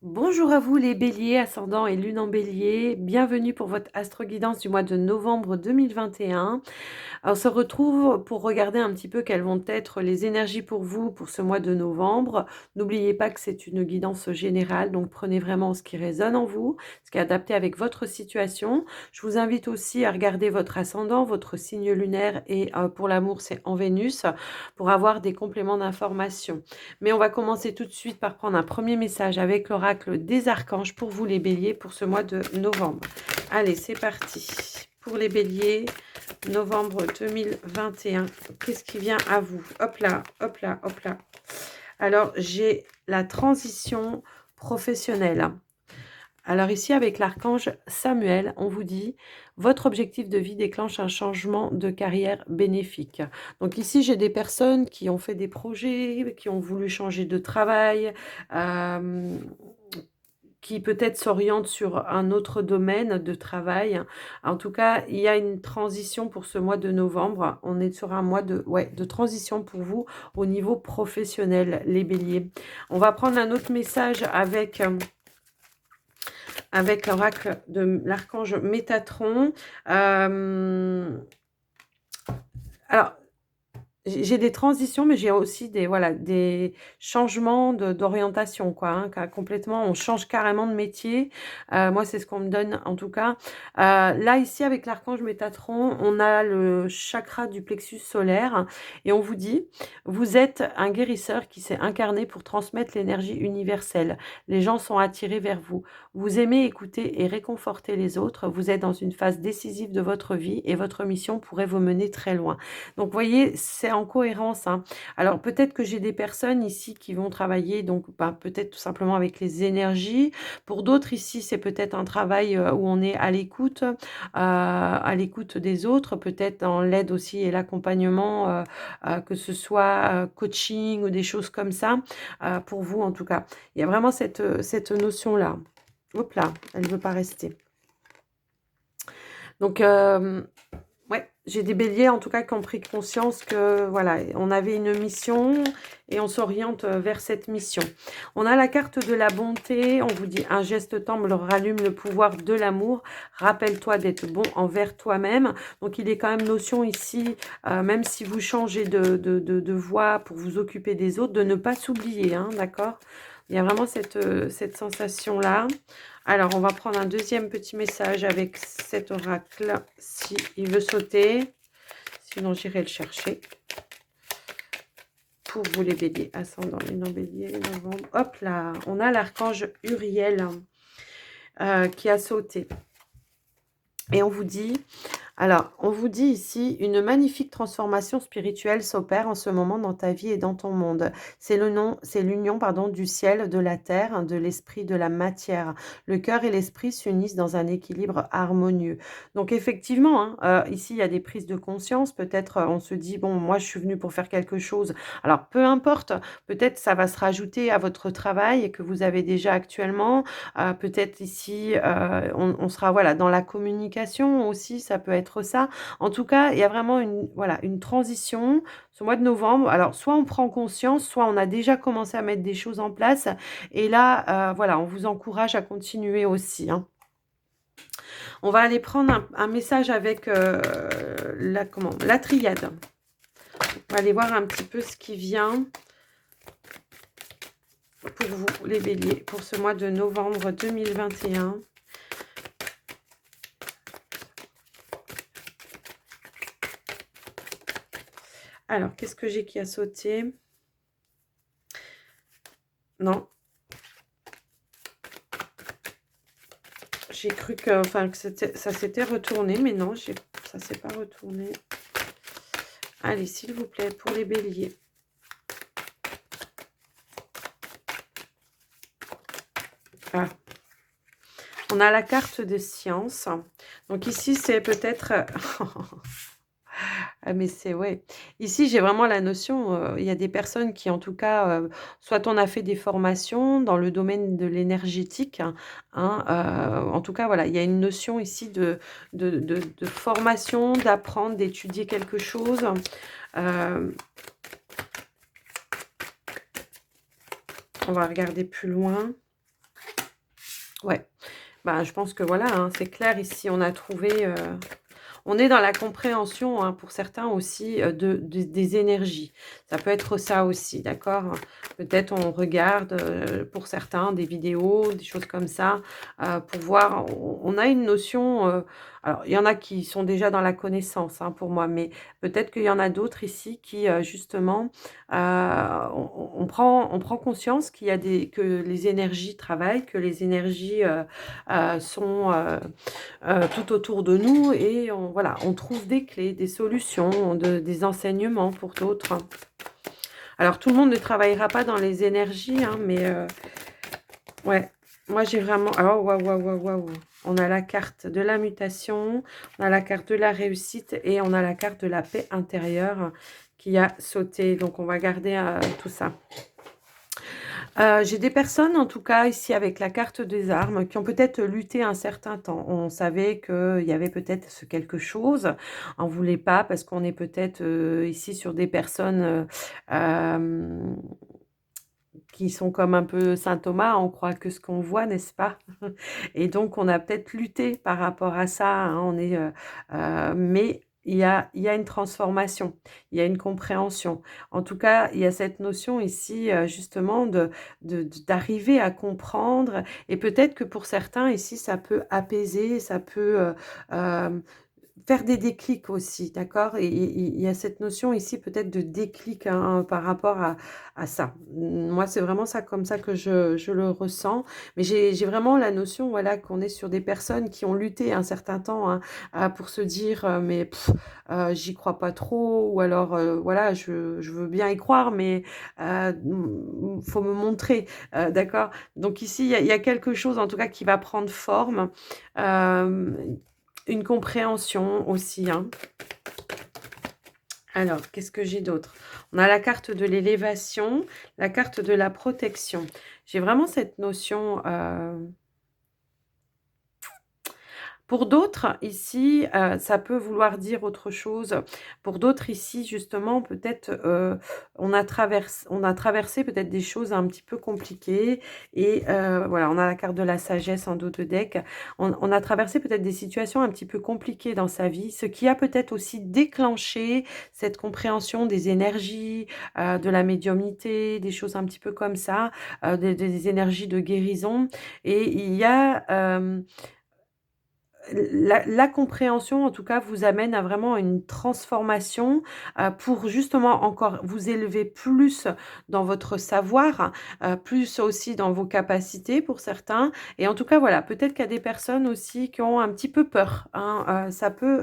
Bonjour à vous les béliers, ascendant et lune en bélier. Bienvenue pour votre astro-guidance du mois de novembre 2021. On se retrouve pour regarder un petit peu quelles vont être les énergies pour vous pour ce mois de novembre. N'oubliez pas que c'est une guidance générale, donc prenez vraiment ce qui résonne en vous, ce qui est adapté avec votre situation. Je vous invite aussi à regarder votre ascendant, votre signe lunaire et pour l'amour, c'est en Vénus, pour avoir des compléments d'information. Mais on va commencer tout de suite par prendre un premier message avec l'oracle des archanges pour vous les béliers pour ce mois de novembre. Allez, c'est parti. Pour les béliers, novembre 2021. Qu'est-ce qui vient à vous? Hop là, hop là, hop là. Alors, j'ai la transition professionnelle. Alors ici, avec l'archange Samuel, on vous dit, votre objectif de vie déclenche un changement de carrière bénéfique. Donc ici, j'ai des personnes qui ont fait des projets, qui ont voulu changer de travail, euh, qui peut-être s'orientent sur un autre domaine de travail. En tout cas, il y a une transition pour ce mois de novembre. On est sur un mois de transition pour vous au niveau professionnel, les béliers. On va prendre un autre message avec l'oracle de l'archange Métatron. Alors, j'ai des transitions, mais j'ai aussi des changements d'orientation, quoi. Complètement, on change carrément de métier. Moi, c'est ce qu'on me donne, en tout cas. Là, ici, avec l'archange Métatron, on a le chakra du plexus solaire. Et on vous dit, vous êtes un guérisseur qui s'est incarné pour transmettre l'énergie universelle. Les gens sont attirés vers vous. Vous aimez écouter et réconforter les autres. Vous êtes dans une phase décisive de votre vie et votre mission pourrait vous mener très loin. Donc, vous voyez, c'est en cohérence. Alors, peut-être que j'ai des personnes ici qui vont travailler, donc peut-être tout simplement avec les énergies. Pour d'autres, ici, c'est peut-être un travail où on est à l'écoute des autres, peut-être dans l'aide aussi et l'accompagnement, que ce soit coaching ou des choses comme ça, pour vous en tout cas. Il y a vraiment cette notion-là. Hop là, elle ne veut pas rester. Donc, ouais, j'ai des béliers en tout cas qui ont pris conscience que voilà, on avait une mission et on s'oriente vers cette mission. On a la carte de la bonté, on vous dit un geste temple rallume le pouvoir de l'amour, rappelle-toi d'être bon envers toi-même. Donc il est quand même notion ici, même si vous changez de voie pour vous occuper des autres, de ne pas s'oublier, d'accord? Il y a vraiment cette sensation-là. Alors, on va prendre un deuxième petit message avec cet oracle, si il veut sauter. Sinon, j'irai le chercher. Pour vous les béliers, ascendant, lune en bélier, novembre. Hop là, on a l'archange Uriel qui a sauté. Et on vous dit... Alors, on vous dit ici, une magnifique transformation spirituelle s'opère en ce moment dans ta vie et dans ton monde. C'est l'union, du ciel, de la terre, de l'esprit, de la matière. Le cœur et l'esprit s'unissent dans un équilibre harmonieux. Donc, effectivement, ici, il y a des prises de conscience. Peut-être, on se dit, bon, moi, je suis venue pour faire quelque chose. Alors, peu importe, peut-être ça va se rajouter à votre travail que vous avez déjà actuellement. Peut-être ici, on sera voilà, dans la communication aussi, ça peut être ça. En tout cas, il y a vraiment une transition ce mois de novembre. Alors, soit on prend conscience, soit on a déjà commencé à mettre des choses en place. Et là, voilà, on vous encourage à continuer aussi. On va aller prendre un message avec la triade. On va aller voir un petit peu ce qui vient pour vous, les béliers, pour ce mois de novembre 2021. Alors, qu'est-ce que j'ai qui a sauté? Non. J'ai cru que ça s'était retourné, mais non, ça ne s'est pas retourné. Allez, s'il vous plaît, pour les béliers. Ah. On a la carte de science. Donc ici, c'est peut-être... Ah mais c'est ouais. Ici, j'ai vraiment la notion, il y a des personnes qui en tout cas, soit on a fait des formations dans le domaine de l'énergétique, en tout cas voilà, il y a une notion ici de formation, d'apprendre, d'étudier quelque chose. On va regarder plus loin. Ouais. Bah, je pense que voilà, hein, c'est clair ici, on a trouvé, on est dans la compréhension, hein, pour certains aussi, des énergies. Ça peut être ça aussi, d'accord? Peut-être on regarde, pour certains des vidéos, des choses comme ça, pour voir on a une notion, alors il y en a qui sont déjà dans la connaissance, hein, pour moi, mais peut-être qu'il y en a d'autres ici qui, justement, on prend conscience qu'il y a que les énergies travaillent, que les énergies, sont, tout autour de nous et voilà, on trouve des clés, des solutions, des enseignements pour d'autres. Alors tout le monde ne travaillera pas dans les énergies, hein, mais ouais, moi j'ai vraiment... Oh, waouh, waouh, waouh, waouh. On a la carte de la mutation, on a la carte de la réussite et on a la carte de la paix intérieure qui a sauté. Donc on va garder tout ça. J'ai des personnes, en tout cas, ici avec la carte des armes, qui ont peut-être lutté un certain temps. On savait qu'il y avait peut-être ce quelque chose. On voulait pas parce qu'on est peut-être ici sur des personnes hem, qui sont comme un peu saint Thomas, on croit que ce qu'on voit, n'est-ce pas? Et donc on a peut-être lutté par rapport à ça, hein, mais il y a une transformation, il y a une compréhension. En tout cas, il y a cette notion ici, justement d'arriver à comprendre et peut-être que pour certains ici, ça peut apaiser, ça peut, hem faire des déclics aussi, d'accord? Et il y a cette notion ici peut-être de déclic, hein, par rapport à ça. Moi, c'est vraiment ça comme ça que je le ressens. Mais j'ai vraiment la notion, voilà, qu'on est sur des personnes qui ont lutté un certain temps, hein, pour se dire, «Mais j'y crois pas trop» ou alors, voilà, «Je veux bien y croire, mais faut me montrer», d'accord? Donc ici, il y a quelque chose en tout cas qui va prendre forme. Hem une compréhension aussi, hein. Alors, qu'est-ce que j'ai d'autre? On a la carte de l'élévation, la carte de la protection. J'ai vraiment cette notion, pour d'autres, ici, ça peut vouloir dire autre chose. Pour d'autres, ici, justement, peut-être, on a traversé peut-être des choses un petit peu compliquées et voilà, on a la carte de la sagesse en dos de deck. On a traversé peut-être des situations un petit peu compliquées dans sa vie, ce qui a peut-être aussi déclenché cette compréhension des énergies, de la médiumnité, des choses un petit peu comme ça, des énergies de guérison et il y a, la compréhension, en tout cas, vous amène à vraiment une transformation, pour justement encore vous élever plus dans votre savoir, plus aussi dans vos capacités pour certains et en tout cas, voilà, peut-être qu'il y a des personnes aussi qui ont un petit peu peur, hein, ça peut,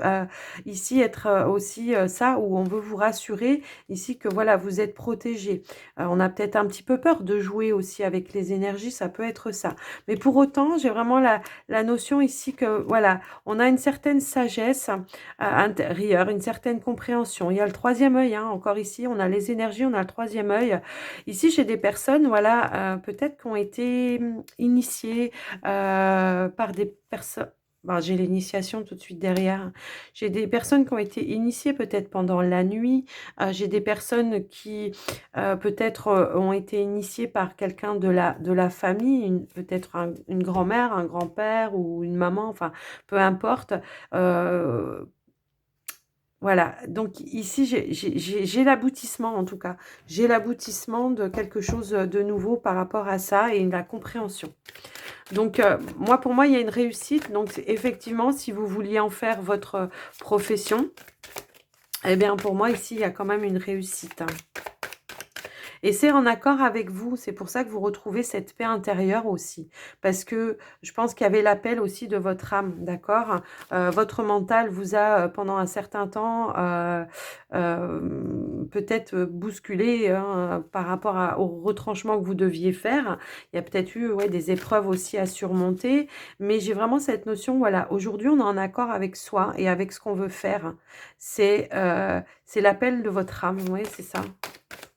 ici être, aussi, ça où on veut vous rassurer ici que, voilà, vous êtes protégés. On a peut-être un petit peu peur de jouer aussi avec les énergies, ça peut être ça. Mais pour autant, j'ai vraiment la notion ici que, voilà, on a une certaine sagesse intérieure, une certaine compréhension. Il y a le troisième œil, hein, encore ici, on a les énergies, on a le troisième œil. Ici, j'ai des personnes, voilà, peut-être qui ont été initiées par des personnes. Ben, j'ai l'initiation tout de suite derrière. J'ai des personnes qui ont été initiées peut-être pendant la nuit. J'ai des personnes qui peut-être, ont été initiés par quelqu'un de la famille, peut-être une grand-mère, un grand-père ou une maman, enfin, peu importe. Heu, voilà, donc ici, j'ai l'aboutissement en tout cas. J'ai l'aboutissement de quelque chose, de nouveau par rapport à ça et la compréhension. Donc moi, pour moi, il y a une réussite. Donc c'est effectivement, si vous vouliez en faire votre profession, eh bien, pour moi, ici, il y a quand même une réussite, hein. Et c'est en accord avec vous, c'est pour ça que vous retrouvez cette paix intérieure aussi. Parce que je pense qu'il y avait l'appel aussi de votre âme, d'accord? Votre mental vous a, pendant un certain temps, peut-être, bousculé, hein, par rapport au retranchement que vous deviez faire. Il y a peut-être eu, ouais, des épreuves aussi à surmonter, mais j'ai vraiment cette notion, voilà, aujourd'hui, on est en accord avec soi et avec ce qu'on veut faire. C'est l'appel de votre âme, oui, c'est ça.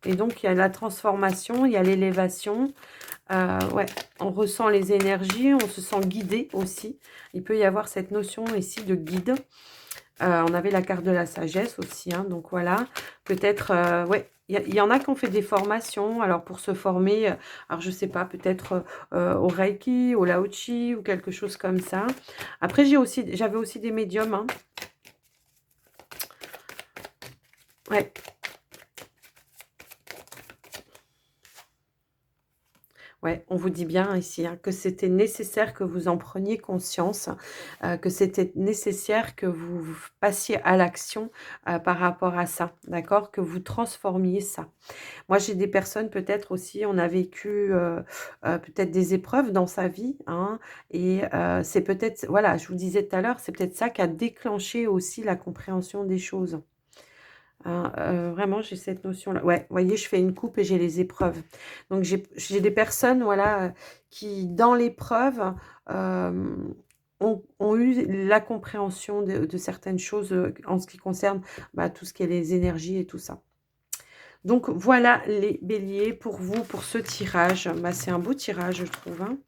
Et donc, il y a la transformation, il y a l'élévation. Ouais, on ressent les énergies, on se sent guidé aussi. Il peut y avoir cette notion ici de guide. On avait la carte de la sagesse aussi, hein, donc voilà. Peut-être, ouais, il y en a qui ont fait des formations, alors pour se former, alors je sais pas, peut-être, au Reiki, au Lao Chi ou quelque chose comme ça. Après j'avais aussi des médiums, hein. Ouais. Ouais, on vous dit bien ici, hein, que c'était nécessaire que vous en preniez conscience, que c'était nécessaire que vous passiez à l'action, par rapport à ça, d'accord? Que vous transformiez ça. Moi, j'ai des personnes peut-être aussi, on a vécu, peut-être des épreuves dans sa vie, hein, et c'est peut-être voilà, je vous disais tout à l'heure, c'est peut-être ça qui a déclenché aussi la compréhension des choses. Hein, vraiment, j'ai cette notion-là. Ouais, vous voyez, je fais une coupe et j'ai les épreuves. Donc j'ai des personnes, voilà, qui dans l'épreuve, hem, ont eu la compréhension de certaines choses, en ce qui concerne, bah, tout ce qui est les énergies et tout ça. Donc voilà les béliers pour vous, pour ce tirage. Bah, c'est un beau tirage, je trouve, hein.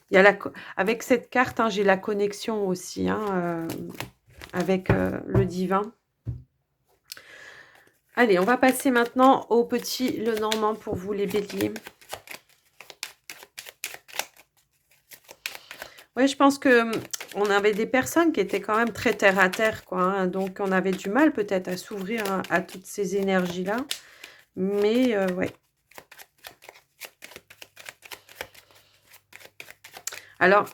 Il y a la co avec cette carte, hein, j'ai la connexion aussi, hein, avec, le divin. Allez, on va passer maintenant au petit Lenormand pour vous les béliers. Ouais, je pense que, on avait des personnes qui étaient quand même très terre à terre, quoi, hein, donc on avait du mal peut-être à s'ouvrir à toutes ces énergies-là. Mais, ouais. Alors,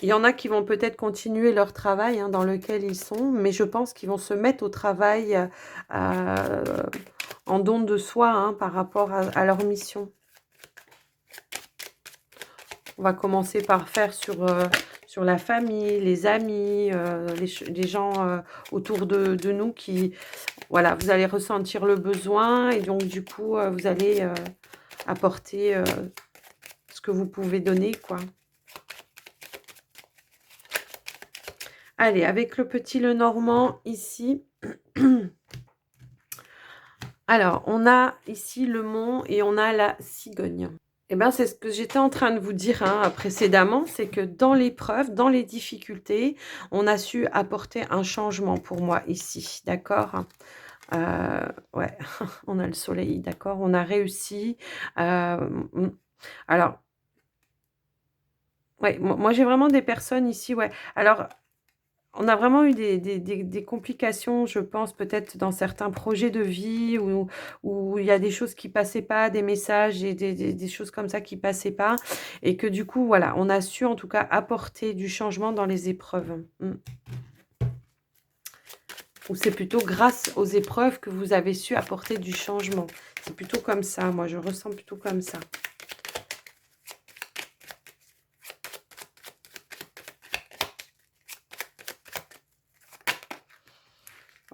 il y en a qui vont peut-être continuer leur travail, hein, dans lequel ils sont, mais je pense qu'ils vont se mettre au travail, en don de soi, hein, par rapport à leur mission. On va commencer par faire sur la famille, les amis, les gens, autour de nous qui voilà, vous allez ressentir le besoin et donc du coup, vous allez, apporter, ce que vous pouvez donner, quoi. Allez, avec le petit Lenormand ici. Alors, on a ici le mont et on a la cigogne. Eh ben, c'est ce que j'étais en train de vous dire, hein, précédemment, c'est que dans l'épreuve, dans les difficultés, on a su apporter un changement pour moi ici, d'accord? Ouais, on a le soleil, d'accord? On a réussi, mmh, alors, ouais, moi j'ai vraiment des personnes ici, ouais. Alors on a vraiment eu des complications, je pense, peut-être dans certains projets de vie où il y a des choses qui passaient pas, des messages et des choses comme ça qui passaient pas et que du coup, voilà, on a su en tout cas apporter du changement dans les épreuves. Mmh. Ou c'est plutôt grâce aux épreuves que vous avez su apporter du changement. C'est plutôt comme ça, moi je ressens plutôt comme ça.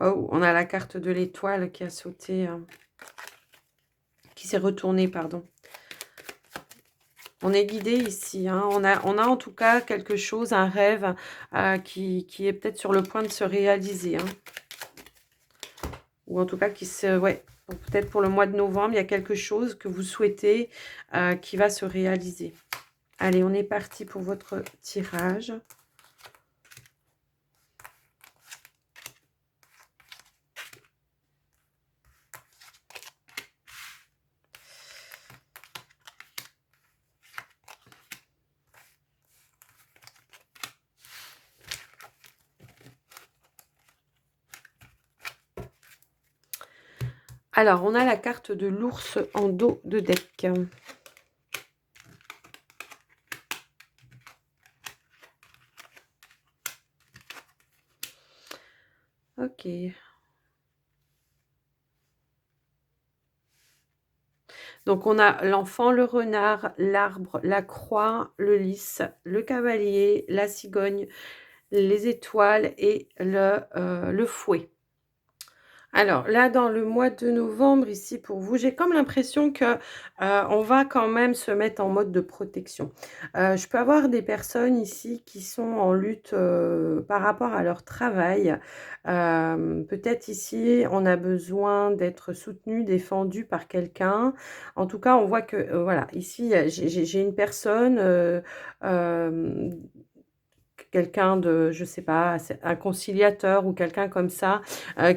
Oh, on a la carte de l'étoile qui a sauté, qui s'est retournée, pardon. On est guidé ici, hein. On a en tout cas quelque chose, un rêve, qui est peut-être sur le point de se réaliser, hein. Ou en tout cas qui se ouais, peut-être pour le mois de novembre, il y a quelque chose que vous souhaitez, qui va se réaliser. Allez, on est parti pour votre tirage. Alors, on a la carte de l'ours en dos de deck. OK. Donc on a l'enfant, le renard, l'arbre, la croix, le lys, le cavalier, la cigogne, les étoiles et le fouet. Alors là, dans le mois de novembre, ici pour vous, j'ai comme l'impression que, on va quand même se mettre en mode de protection. Je peux avoir des personnes ici qui sont en lutte, par rapport à leur travail. Peut-être ici, on a besoin d'être soutenu, défendu par quelqu'un. En tout cas, on voit que, voilà, ici, j'ai une personne, hem quelqu'un de, je sais pas, c'est un conciliateur ou quelqu'un comme ça,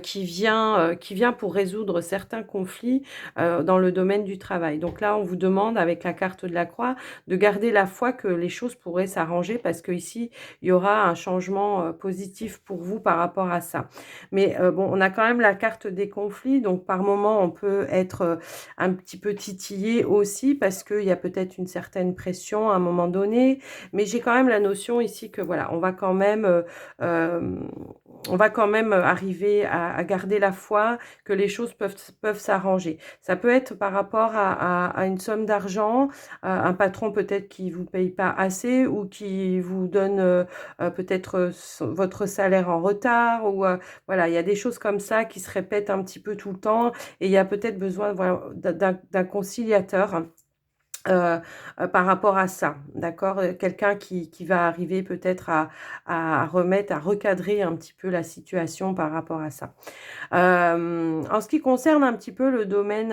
qui vient pour résoudre certains conflits, dans le domaine du travail. Donc là, on vous demande avec la carte de la croix de garder la foi que les choses pourraient s'arranger parce qu'ici, il y aura un changement, positif pour vous par rapport à ça. Mais bon, on a quand même la carte des conflits, donc par moment, on peut être un petit peu titillé aussi parce qu'il y a peut-être une certaine pression à un moment donné. Mais j'ai quand même la notion ici que voilà, euh, on va quand même arriver à garder la foi que les choses peuvent s'arranger. Ça peut être par rapport à une somme d'argent, un patron peut-être qui vous paye pas assez ou qui vous donne peut-être votre salaire en retard ou voilà, il y a des choses comme ça qui se répètent un petit peu tout le temps et il y a peut-être besoin voilà, d'un conciliateur par rapport à ça, d'accord? Quelqu'un qui va arriver peut-être à remettre, à recadrer un petit peu la situation par rapport à ça. En ce qui concerne un petit peu le domaine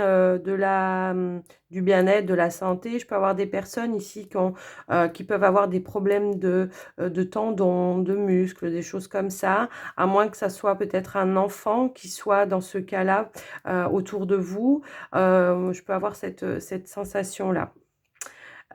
du bien-être, de la santé, je peux avoir des personnes ici qui peuvent avoir des problèmes de tendons, de muscles, des choses comme ça, à moins que ça soit peut-être un enfant qui soit dans ce cas-là autour de vous. Je peux avoir cette sensation-là.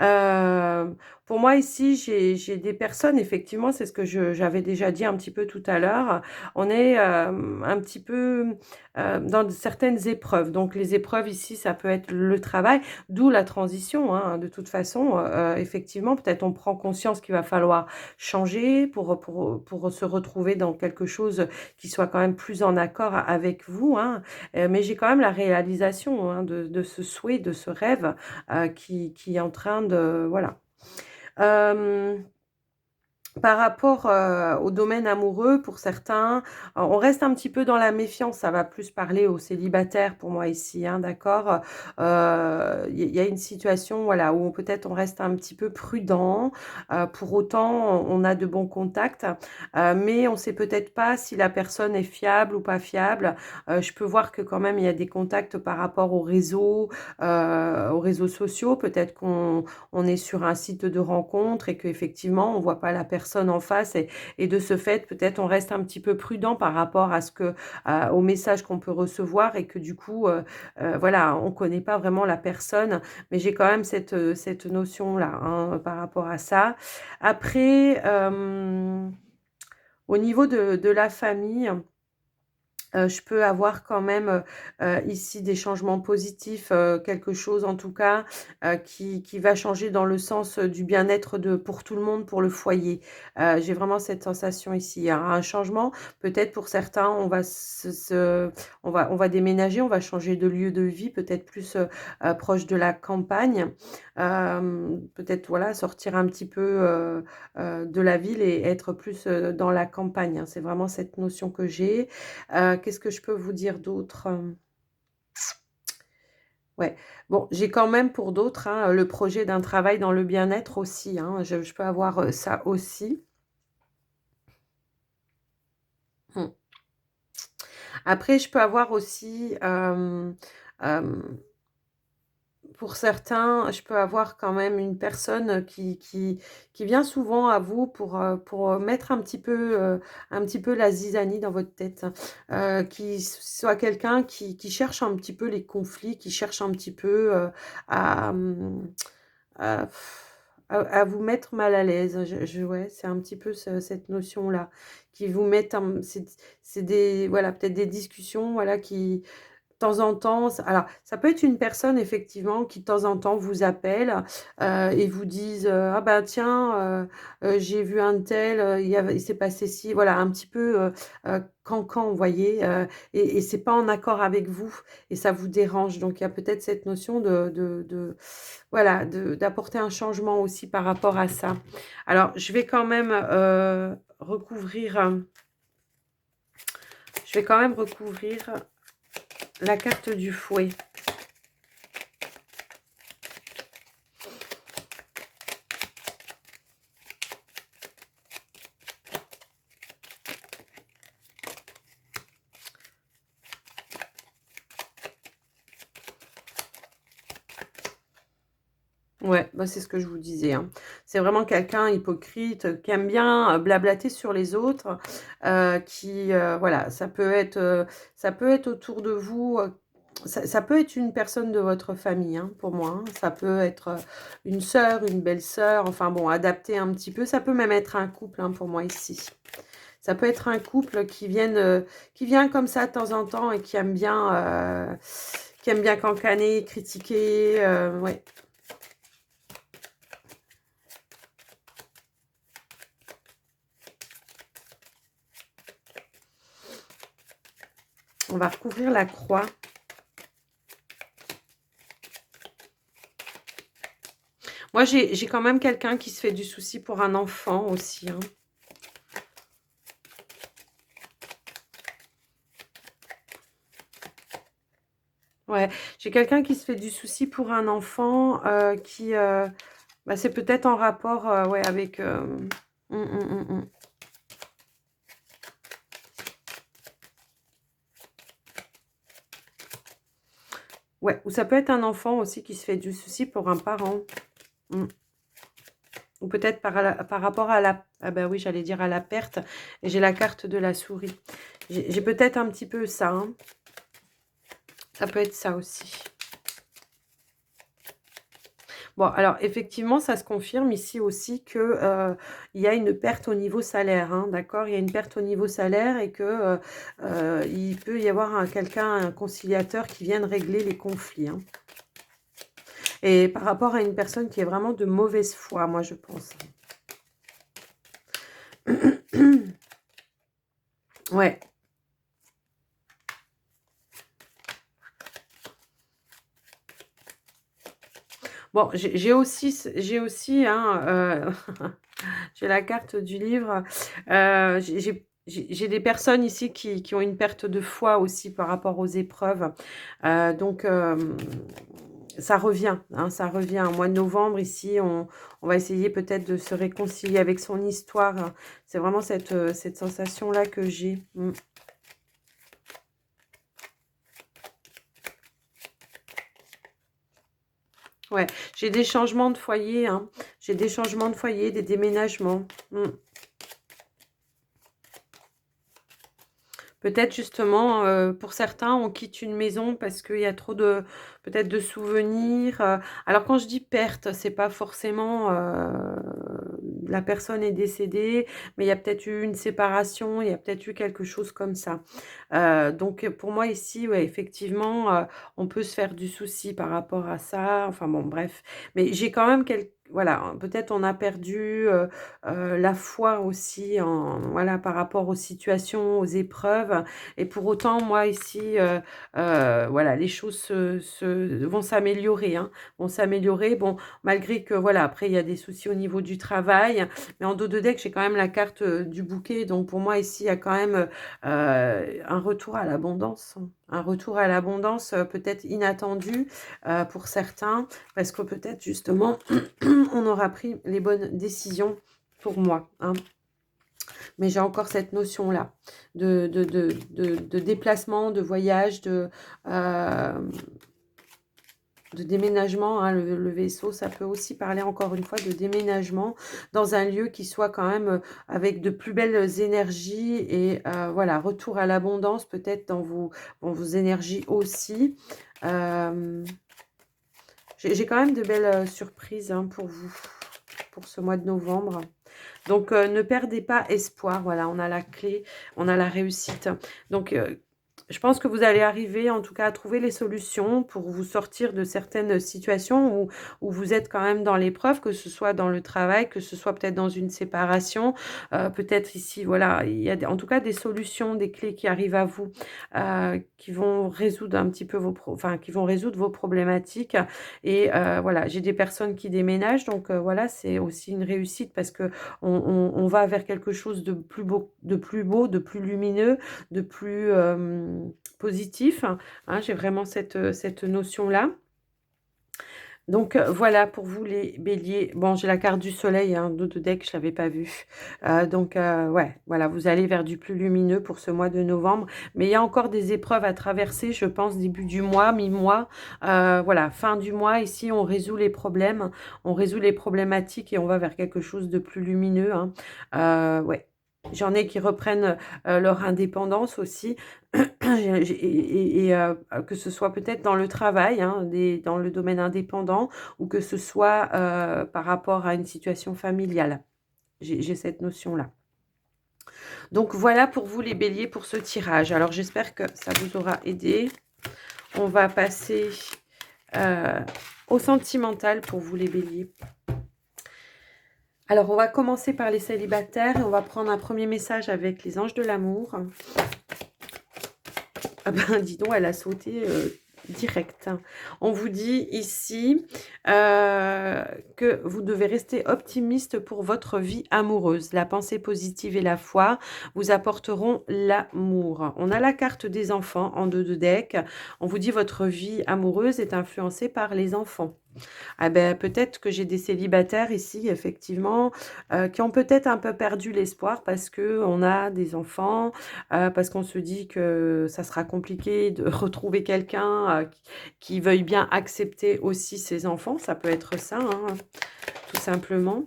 Heu, pour moi ici, j'ai des personnes effectivement, c'est ce que j'avais déjà dit un petit peu tout à l'heure. On est, un petit peu, dans certaines épreuves. Donc les épreuves ici, ça peut être le travail, d'où la transition, hein, de toute façon. Effectivement, peut-être on prend conscience qu'il va falloir changer pour se retrouver dans quelque chose qui soit quand même plus en accord avec vous, hein. Mais j'ai quand même la réalisation, hein, de ce souhait, de ce rêve qui est en train de voilà. Hem Par rapport, au domaine amoureux, pour certains, on reste un petit peu dans la méfiance. Ça va plus parler aux célibataires pour moi ici, hein, d'accord? Il y a une situation, voilà, où peut-être on reste un petit peu prudent. Pour autant, on a de bons contacts, mais on sait peut-être pas si la personne est fiable ou pas fiable. Je peux voir que quand même il y a des contacts par rapport aux réseaux sociaux. Peut-être qu'on est sur un site de rencontre et qu'effectivement, on voit pas la personne en face et de ce fait, peut-être on reste un petit peu prudent par rapport au message qu'on peut recevoir et que du coup, voilà, on connaît pas vraiment la personne, mais j'ai quand même cette notion-là, hein, par rapport à ça. Après, au niveau de la famille, je peux avoir quand même, ici des changements positifs, quelque chose en tout cas, qui va changer dans le sens, du bien-être de pour tout le monde, pour le foyer. J'ai vraiment cette sensation ici. Il y a un changement, peut-être pour certains, on va déménager, on va changer de lieu de vie, peut-être plus, proche de la campagne. Peut-être, voilà, sortir un petit peu, de la ville et être plus, dans la campagne, hein. C'est vraiment cette notion que j'ai. Qu'est-ce que je peux vous dire d'autre? Ouais, bon, j'ai quand même pour d'autres, hein, le projet d'un travail dans le bien-être aussi, hein. Je peux avoir, ça aussi. Mmh. Après, je peux avoir aussi, hem pour certains, je peux avoir quand même une personne qui vient souvent à vous pour, mettre un petit peu la zizanie dans votre tête, qui soit quelqu'un qui cherche un petit peu les conflits, qui cherche un petit peu, à, à à vous mettre mal à l'aise. Je ouais, c'est un petit peu cette notion-là, qui vous mettent un c'est des voilà, peut-être des discussions, voilà, qui de temps en temps, ça peut être une personne effectivement qui de temps en temps vous appelle, et vous dise, «Ah bah tiens, j'ai vu un tel, il s'est passé ci», voilà un petit peu, cancan, vous voyez? Et c'est pas en accord avec vous et ça vous dérange. Donc il y a peut-être cette notion de voilà, d'apporter un changement aussi par rapport à ça. Alors je vais quand même recouvrir la carte du fouet. Ouais, bah, c'est ce que je vous disais, hein. C'est vraiment quelqu'un hypocrite, qui aime bien, blablater sur les autres, voilà, ça peut être autour de vous, ça peut être une personne de votre famille, hein, pour moi, hein. Ça peut être, une sœur, une belle-sœur, enfin bon, adapté un petit peu. Ça peut même être un couple, hein, pour moi ici. Ça peut être un couple qui vient comme ça de temps en temps et qui aime bien cancaner, critiquer, ouais. On va recouvrir la croix. Moi, j'ai quand même quelqu'un qui se fait du souci pour un enfant aussi, hein. Ouais, j'ai quelqu'un qui se fait du souci pour un enfant, bah, c'est peut-être en rapport, ouais, avec, mmh, mmh, mmh, mmh. Ouais, ou ça peut être un enfant aussi qui se fait du souci pour un parent. Mmh. Ou peut-être par rapport à la ah bah, oui, j'allais dire à la perte et j'ai la carte de la souris. J'ai peut-être un petit peu ça, hein. Ça peut être ça aussi. Bon, alors effectivement, ça se confirme ici aussi que, il y a une perte au niveau salaire, hein, d'accord? Il y a une perte au niveau salaire et que, il peut y avoir un conciliateur qui vienne régler les conflits, hein. Et par rapport à une personne qui est vraiment de mauvaise foi, moi je pense. Ouais. Bon, j'ai aussi, hein, j'ai la carte du livre, j'ai des personnes ici qui ont une perte de foi aussi par rapport aux épreuves, donc ça revient, hein, ça revient. Au mois de novembre ici, on va essayer peut-être de se réconcilier avec son histoire, hein. C'est vraiment cette sensation-là que j'ai. Mmh. Ouais, j'ai des changements de foyer, hein. J'ai des changements de foyer, des déménagements. Mmh. Peut-être justement, pour certains, on quitte une maison parce qu'il y a trop de peut-être de souvenirs, alors quand je dis perte, c'est pas forcément, la personne est décédée, mais il y a peut-être eu une séparation, il y a peut-être eu quelque chose comme ça. Donc pour moi ici, ouais, effectivement, on peut se faire du souci par rapport à ça, enfin bon bref. Mais j'ai quand même voilà, hein, peut-être on a perdu, la foi aussi en voilà, par rapport aux situations, aux épreuves et pour autant, moi ici, voilà, les choses vont s'améliorer, hein, vont s'améliorer. Bon, malgré que voilà, après il y a des soucis au niveau du travail, mais en dos de deck, j'ai quand même la carte, du bouquet. Donc pour moi ici, il y a quand même, un retour à l'abondance, hein. Un retour à l'abondance, peut-être inattendu, pour certains, parce que peut-être justement on aura pris les bonnes décisions pour moi, hein. Mais j'ai encore cette notion-là de déplacement, de voyage, de déménagement, hein. Le vaisseau, ça peut aussi parler encore une fois de déménagement dans un lieu qui soit quand même avec de plus belles énergies et voilà, retour à l'abondance peut-être dans vos énergies aussi. Euh, j'ai quand même de belles surprises, hein, pour vous, pour ce mois de novembre. Donc, ne perdez pas espoir. Voilà, on a la clé, on a la réussite. Donc, je pense que vous allez arriver, en tout cas, à trouver les solutions pour vous sortir de certaines situations où vous êtes quand même dans l'épreuve, que ce soit dans le travail, que ce soit peut-être dans une séparation. Peut-être ici, voilà, il y a en tout cas des solutions, des clés qui arrivent à vous, qui vont résoudre un petit peu enfin, qui vont résoudre vos problématiques. Et voilà, j'ai des personnes qui déménagent, donc voilà, c'est aussi une réussite parce que on va vers quelque chose de plus beau, de plus lumineux, de plus positif, hein. J'ai vraiment cette notion-là. Donc, voilà pour vous les béliers. Bon, j'ai la carte du soleil, hein, dos de deck, je l'avais pas vue. Donc, ouais, voilà, vous allez vers du plus lumineux pour ce mois de novembre. Mais il y a encore des épreuves à traverser, je pense, début du mois, mi-mois. Voilà, fin du mois, ici, on résout les problèmes, on résout les problématiques et on va vers quelque chose de plus lumineux, hein. Ouais. J'en ai qui reprennent leur indépendance aussi. Que ce soit peut-être dans le travail, hein, dans le domaine indépendant, ou que ce soit par rapport à une situation familiale. J'ai cette notion-là. Donc voilà pour vous les béliers pour ce tirage. Alors j'espère que ça vous aura aidé. On va passer euh, au sentimental pour vous les béliers. Alors on va commencer par les célibataires et on va prendre un premier message avec les anges de l'amour. Ah ben, dis donc, elle a sauté direct. On vous dit ici que vous devez rester optimiste pour votre vie amoureuse. La pensée positive et la foi vous apporteront l'amour. On a la carte des enfants en 2 de deck. On vous dit votre vie amoureuse est influencée par les enfants. Ah ben, peut-être que j'ai des célibataires ici, effectivement, qui ont peut-être un peu perdu l'espoir parce qu'on a des enfants, parce qu'on se dit que ça sera compliqué de retrouver quelqu'un qui veuille bien accepter aussi ses enfants. Ça peut être ça, hein, tout simplement.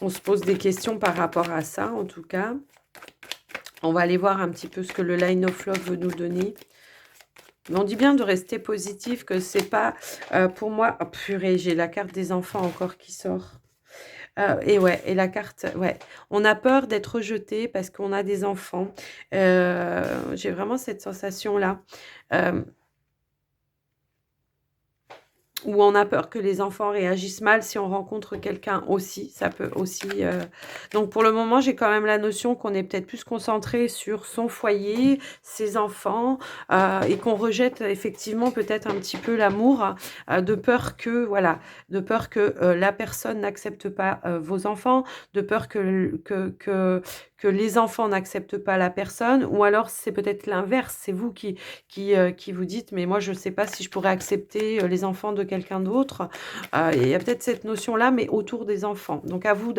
On se pose des questions par rapport à ça, en tout cas. On va aller voir un petit peu ce que le Line of Love veut nous donner. On dit bien de rester positif, que c'est pas pour moi. Oh, purée, j'ai la carte des enfants encore qui sort. Et ouais, et la carte, ouais. On a peur d'être rejeté parce qu'on a des enfants. J'ai vraiment cette sensation-là. Ou on a peur que les enfants réagissent mal si on rencontre quelqu'un aussi. Ça peut aussi... Donc pour le moment, j'ai quand même la notion qu'on est peut-être plus concentré sur son foyer, ses enfants, et qu'on rejette effectivement peut-être un petit peu l'amour, de peur que, voilà, de peur que la personne n'accepte pas vos enfants, de peur que les enfants n'acceptent pas la personne, ou alors c'est peut-être l'inverse, c'est vous qui vous dites, mais moi je ne sais pas si je pourrais accepter les enfants de quelqu'un d'autre. Il y a peut-être cette notion-là, mais autour des enfants. Donc à vous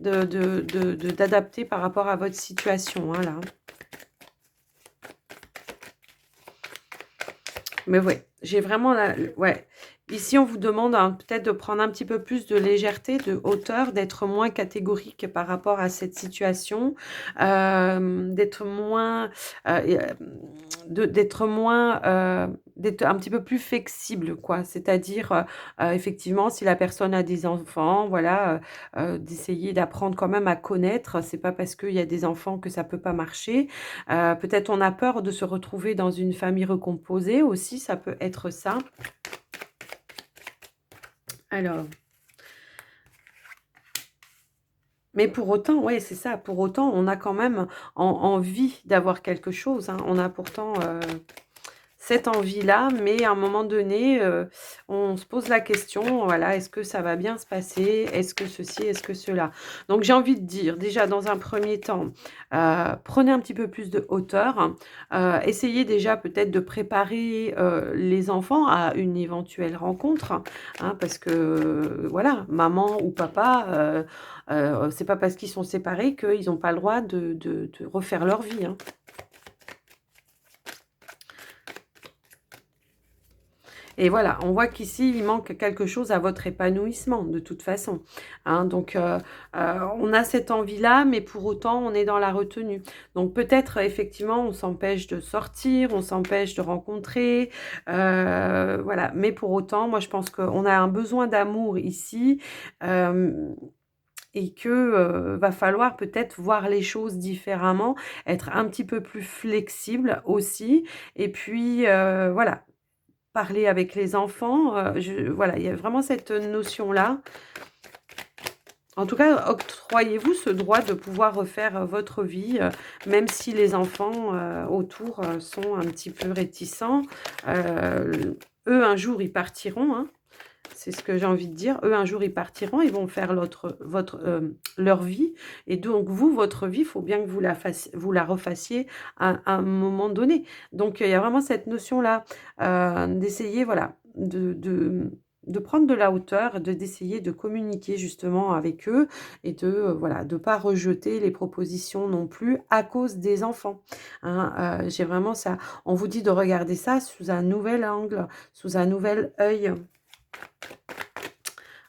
d'adapter par rapport à votre situation, hein, là. Mais ouais, j'ai vraiment la... Ouais. Ici, on vous demande peut-être de prendre un petit peu plus de légèreté, de hauteur, d'être moins catégorique par rapport à cette situation, d'être moins, d'être un petit peu plus flexible, quoi. C'est-à-dire, effectivement, si la personne a des enfants, voilà, d'essayer d'apprendre quand même à connaître. C'est pas parce qu'il y a des enfants que ça peut pas marcher. Peut-être on a peur de se retrouver dans une famille recomposée aussi, ça peut être ça. Alors, mais pour autant, ouais, c'est ça, pour autant, on a quand même envie d'avoir quelque chose, hein. On a pourtant cette envie-là, mais à un moment donné, on se pose la question, voilà, est-ce que ça va bien se passer? Est-ce que ceci? Est-ce que cela? Donc j'ai envie de dire, déjà dans un premier temps, prenez un petit peu plus de hauteur, essayez déjà peut-être de préparer les enfants à une éventuelle rencontre, hein, parce que, voilà, maman ou papa, c'est pas parce qu'ils sont séparés qu'ils n'ont pas le droit de refaire leur vie, hein. Et voilà, on voit qu'ici, il manque quelque chose à votre épanouissement, de toute façon, hein. Donc, on a cette envie-là, mais pour autant, on est dans la retenue. Donc, peut-être, effectivement, on s'empêche de sortir, on s'empêche de rencontrer, voilà. Mais pour autant, moi, je pense qu'on a un besoin d'amour ici, et que va falloir peut-être voir les choses différemment, être un petit peu plus flexible aussi. Et puis, voilà, parler avec les enfants, voilà, il y a vraiment cette notion-là. En tout cas, octroyez-vous ce droit de pouvoir refaire votre vie, même si les enfants autour sont un petit peu réticents. Eux, un jour, ils partiront, hein. C'est ce que j'ai envie de dire. Eux, un jour, ils partiront, ils vont faire leur vie. Et donc, vous, votre vie, il faut bien que vous la refassiez à un moment donné. Donc, il y a vraiment cette notion-là d'essayer, voilà, de prendre de la hauteur, d'essayer de communiquer justement avec eux et voilà, de pas rejeter les propositions non plus à cause des enfants. Hein. J'ai vraiment ça. On vous dit de regarder ça sous un nouvel angle, sous un nouvel œil.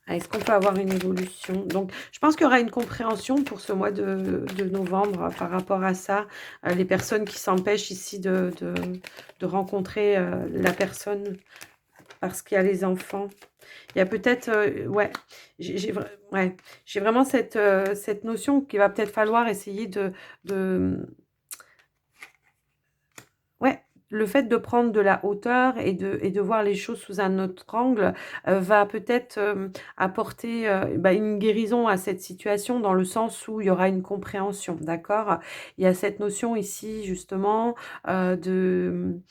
Est-ce qu'on peut avoir une évolution? Donc, je pense qu'il y aura une compréhension pour ce mois de novembre par rapport à ça. Les personnes qui s'empêchent ici de rencontrer la personne parce qu'il y a les enfants. Il y a peut-être, ouais, ouais, j'ai vraiment cette notion qu'il va peut-être falloir essayer de ouais, le fait de prendre de la hauteur et de voir les choses sous un autre angle, va peut-être, apporter, bah, une guérison à cette situation dans le sens où il y aura une compréhension, d'accord? Il y a cette notion ici justement, de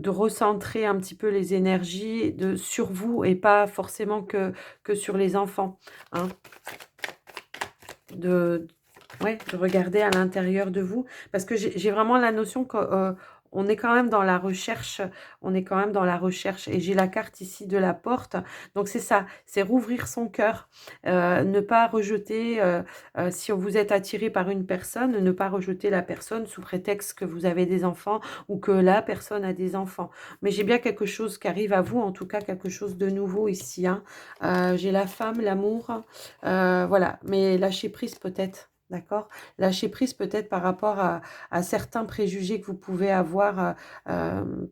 recentrer un petit peu les énergies sur vous et pas forcément que sur les enfants, hein. De Ouais, de regarder à l'intérieur de vous parce que j'ai vraiment la notion que, on est quand même dans la recherche, on est quand même dans la recherche et j'ai la carte ici de la porte. Donc c'est ça, c'est rouvrir son cœur, ne pas rejeter, si vous êtes attiré par une personne, ne pas rejeter la personne sous prétexte que vous avez des enfants ou que la personne a des enfants. Mais j'ai bien quelque chose qui arrive à vous, en tout cas quelque chose de nouveau ici, hein. J'ai la femme, l'amour, voilà, mais lâcher prise peut-être, d'accord? Lâcher prise peut-être par rapport à certains préjugés que vous pouvez avoir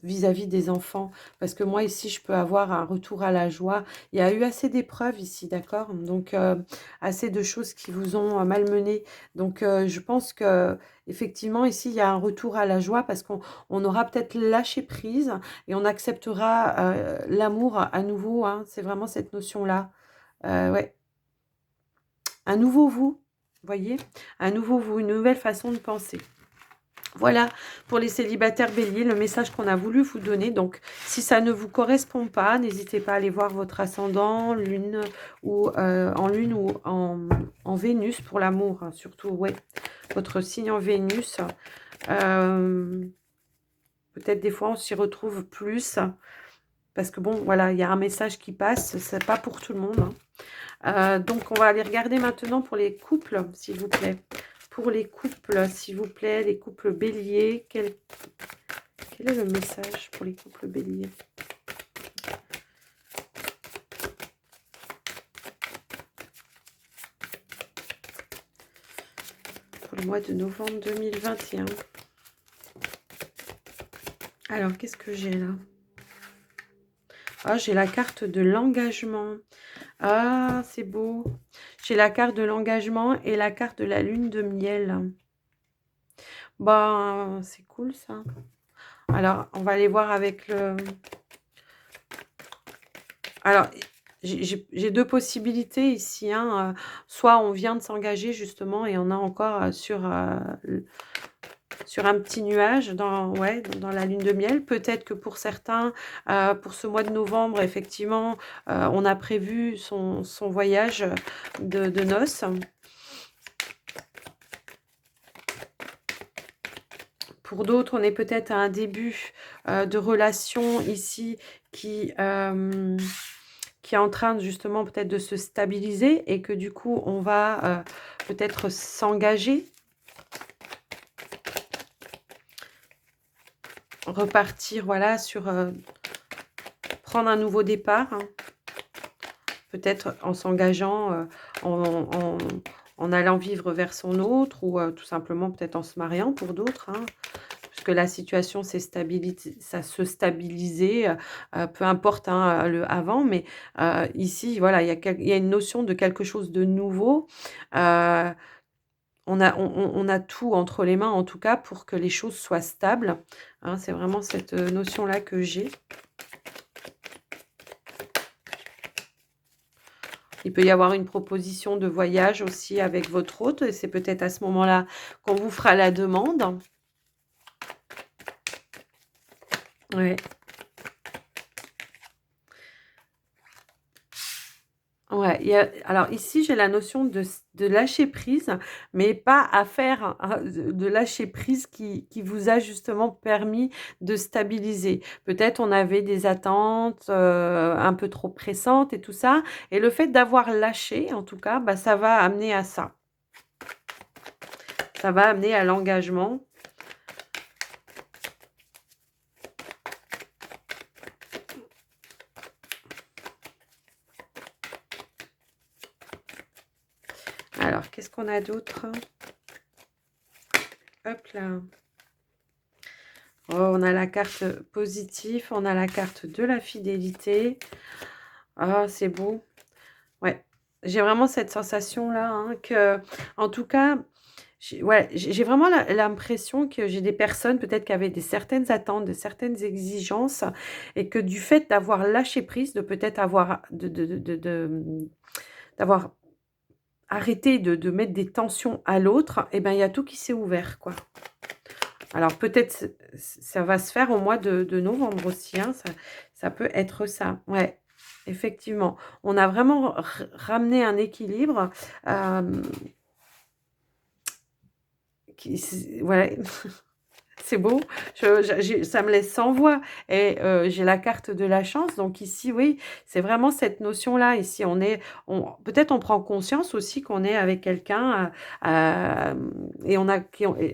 vis-à-vis des enfants. Parce que moi, ici, je peux avoir un retour à la joie. Il y a eu assez d'épreuves ici, d'accord? Donc, assez de choses qui vous ont malmené. Donc, je pense que effectivement, ici, il y a un retour à la joie parce qu'on aura peut-être lâché prise et on acceptera l'amour à nouveau, hein. C'est vraiment cette notion-là. Ouais. Un nouveau vous, voyez? Un nouveau vous, une nouvelle façon de penser. Voilà pour les célibataires béliers, le message qu'on a voulu vous donner. Donc, si ça ne vous correspond pas, n'hésitez pas à aller voir votre ascendant, lune ou en lune ou en Vénus pour l'amour, hein, surtout, ouais, votre signe en Vénus. Euh, Peut-être des fois, on s'y retrouve plus parce que bon, voilà, il y a un message qui passe, c'est pas pour tout le monde, hein. Donc, on va aller regarder maintenant pour les couples, s'il vous plaît. Pour les couples, s'il vous plaît, les couples béliers. Quel est le message pour les couples béliers? Pour le mois de novembre 2021. Alors, qu'est-ce que j'ai là? Ah, j'ai la carte de l'engagement. Ah, c'est beau. J'ai la carte de l'engagement et la carte de la lune de miel. Ben, c'est cool ça. Alors, on va aller voir avec le... Alors, j'ai deux possibilités ici, hein. Soit on vient de s'engager justement et on a encore sur un petit nuage ouais, dans la lune de miel. Peut-être que pour certains, pour ce mois de novembre, effectivement, on a prévu son voyage de noces. Pour d'autres, on est peut-être à un début de relation ici qui est en train justement peut-être de se stabiliser et que du coup, on va peut-être s'engager, repartir, voilà, sur prendre un nouveau départ, hein. Peut-être en s'engageant, en allant vivre vers son autre ou tout simplement peut-être en se mariant pour d'autres, hein. Puisque la situation s'est stabilisée, ça se stabilisait, peu importe, hein, le avant, mais ici, voilà, il y a une notion de quelque chose de nouveau. Heu, on a tout entre les mains, en tout cas, pour que les choses soient stables, hein. C'est vraiment cette notion-là que j'ai. Il peut y avoir une proposition de voyage aussi avec votre hôte et c'est peut-être à ce moment-là qu'on vous fera la demande. Ouais. Ouais, alors ici, j'ai la notion de lâcher prise, mais pas à faire, hein, de lâcher prise qui vous a justement permis de stabiliser. Peut-être on avait des attentes, un peu trop pressantes et tout ça, et le fait d'avoir lâché, en tout cas, bah, ça va amener à ça. Ça va amener à l'engagement. Alors, qu'est-ce qu'on a d'autre? Hop là. Oh, on a la carte positive, on a la carte de la fidélité. Ah, c'est beau. Ouais, j'ai vraiment cette sensation-là, hein, que, en tout cas, ouais, j'ai vraiment l'impression que j'ai des personnes peut-être qui avaient des certaines attentes, de certaines exigences, et que du fait d'avoir lâché prise, de peut-être avoir d'avoir arrêté de mettre des tensions à l'autre, et ben il y a tout qui s'est ouvert, quoi. Alors peut-être ça va se faire au mois de novembre aussi, hein, ça peut être ça. Ouais, effectivement. On a vraiment ramené un équilibre, hem, ouais, c'est beau. Ça me laisse sans voix, et j'ai la carte de la chance. Donc ici, oui, c'est vraiment cette notion-là. Ici, peut-être on prend conscience aussi qu'on est avec quelqu'un, et on a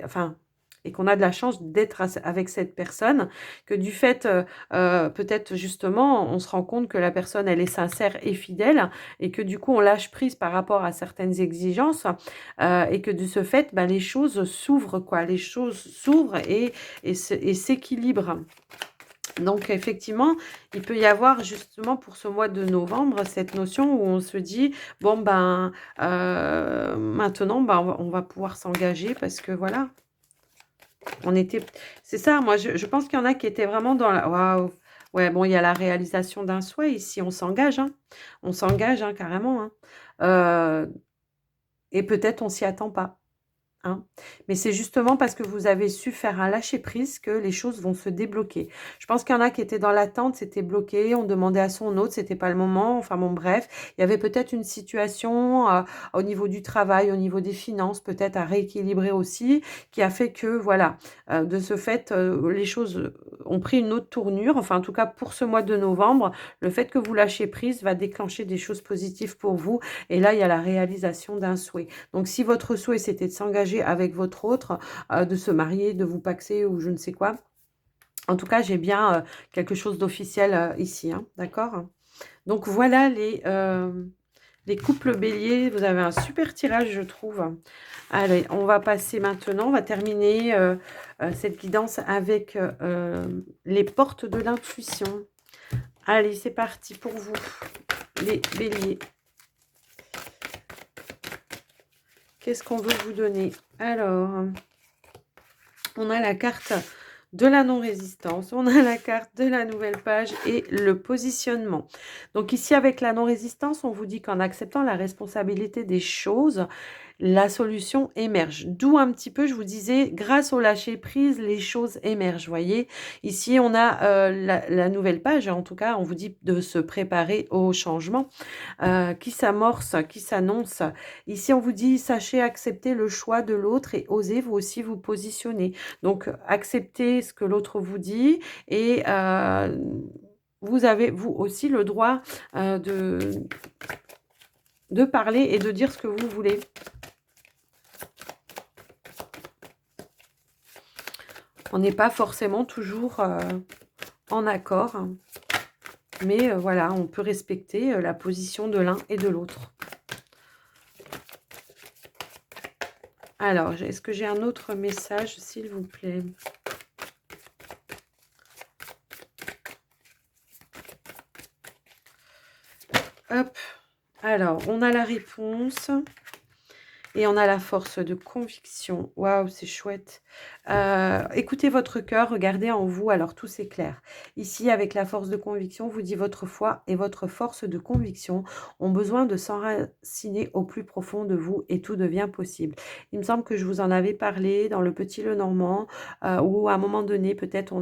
enfin, et qu'on a de la chance d'être avec cette personne, que du fait, peut-être justement, on se rend compte que la personne, elle est sincère et fidèle, et que du coup, on lâche prise par rapport à certaines exigences, et que de ce fait, bah, les choses s'ouvrent, quoi. Les choses s'ouvrent et s'équilibrent. Donc effectivement, il peut y avoir justement pour ce mois de novembre cette notion où on se dit: «Bon ben, maintenant, ben, on va pouvoir s'engager parce que voilà, on était». C'est ça, moi je pense qu'il y en a qui étaient vraiment dans la waouh! Ouais, bon, il y a la réalisation d'un souhait ici, on s'engage, hein. On s'engage, hein, carrément, hein. Heu et peut-être on s'y attend pas. Hein. Mais c'est justement parce que vous avez su faire un lâcher prise que les choses vont se débloquer. Je pense qu'il y en a qui étaient dans l'attente, c'était bloqué, on demandait à son autre, c'était pas le moment, enfin bon bref, il y avait peut-être une situation, au niveau du travail, au niveau des finances, peut-être à rééquilibrer aussi, qui a fait que voilà, de ce fait, les choses, ont pris une autre tournure. Enfin en tout cas pour ce mois de novembre, le fait que vous lâchez prise va déclencher des choses positives pour vous, et là il y a la réalisation d'un souhait. Donc si votre souhait, c'était de s'engager avec votre autre, de se marier, de vous paxer ou je ne sais quoi, en tout cas, j'ai bien, quelque chose d'officiel, ici, hein, d'accord? Donc voilà les couples béliers, vous avez un super tirage, je trouve. Allez, on va passer maintenant, on va terminer, cette guidance avec, les portes de l'intuition. Allez, c'est parti pour vous, les béliers. Qu'est-ce qu'on veut vous donner? Alors, on a la carte de la non-résistance, on a la carte de la nouvelle page et le positionnement. Donc ici, avec la non-résistance, on vous dit qu'en acceptant la responsabilité des choses, la solution émerge. D'où un petit peu, je vous disais, grâce au lâcher-prise, les choses émergent, voyez. Ici, on a la nouvelle page, en tout cas, on vous dit de se préparer au changement qui s'amorce, qui s'annonce. Ici, on vous dit, sachez accepter le choix de l'autre et osez vous aussi vous positionner. Donc, acceptez ce que l'autre vous dit, et vous avez, vous aussi, le droit de parler et de dire ce que vous voulez. On n'est pas forcément toujours en accord, hein, mais voilà, on peut respecter la position de l'un et de l'autre. Alors, est-ce que j'ai un autre message, s'il vous plaît? Hop, alors, on a la réponse et on a la force de conviction. Waouh, c'est chouette. Écoutez votre cœur, regardez en vous, alors tout s'éclaire. Ici, avec la force de conviction, on vous dit votre foi et votre force de conviction ont besoin de s'enraciner au plus profond de vous et tout devient possible. Il me semble que je vous en avais parlé dans le Petit Lenormand, où à un moment donné, peut-être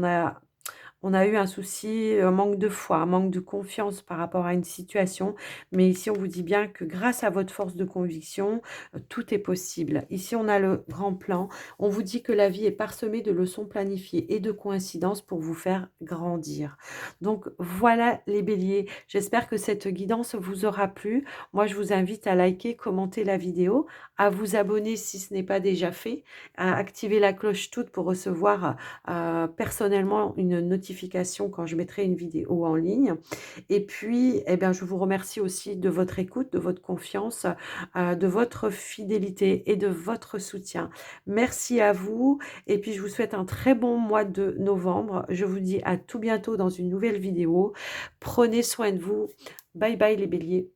On a eu un souci, un manque de foi, un manque de confiance par rapport à une situation, mais ici, on vous dit bien que grâce à votre force de conviction, tout est possible. Ici, on a le grand plan. On vous dit que la vie est parsemée de leçons planifiées et de coïncidences pour vous faire grandir. Donc voilà les béliers, j'espère que cette guidance vous aura plu. Moi, je vous invite à liker, commenter la vidéo, à vous abonner si ce n'est pas déjà fait, à activer la cloche toute pour recevoir personnellement une notification quand je mettrai une vidéo en ligne. Et puis, eh bien, je vous remercie aussi de votre écoute, de votre confiance, de votre fidélité et de votre soutien. Merci à vous et puis je vous souhaite un très bon mois de novembre. Je vous dis à tout bientôt dans une nouvelle vidéo. Prenez soin de vous. Bye bye les béliers.